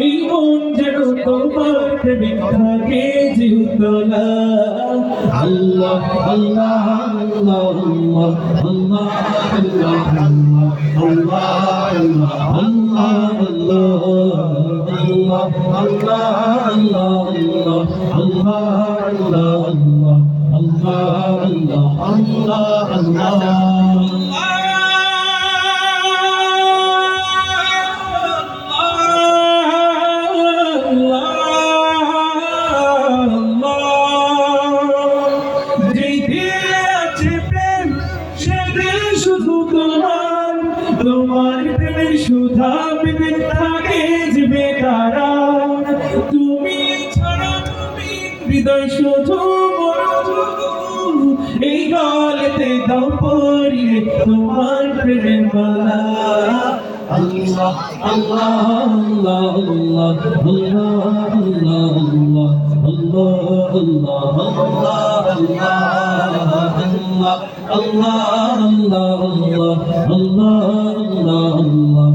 এই মন যেন তোমার প্রেমে থাকে জিউতলা। আল্লাহ আল্লাহ আল্লাহ আল্লাহ আল্লাহ আল্লাহ শুধু তোমার প্রেমের সুধা পেতে থাকে যে কারণ তুমি ছাড়া তুমি হৃদয় শুধু এই গলেতে দাও পরিয়ে তোমার প্রেমের মালা। আল্লাহ আল্লাহ আল্লাহ আল্লাহ আল্লাহ আল্লাহ আল্লাহ আল্লাহ আল্লাহ আল্লাহ আল্লাহ আল্লাহ আল্লাহ আল্লাহ আল্লাহ।